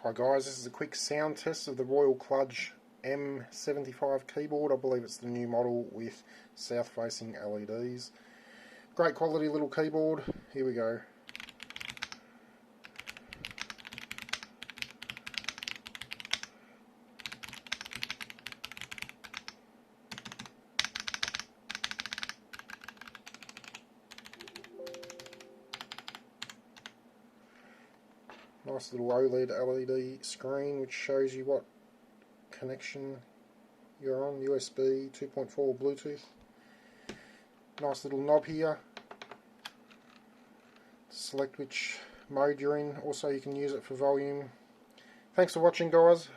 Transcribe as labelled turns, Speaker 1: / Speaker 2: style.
Speaker 1: Hi guys, this is a quick sound test of the Royal Kludge M75 keyboard. I believe it's the new model with south facing LEDs. Great quality little keyboard. Here we go. Nice little OLED LED screen which shows you what connection you're on, USB, 2.4 Bluetooth. Nice little knob here. Select which mode you're in. Also you can use it for volume. Thanks for watching guys.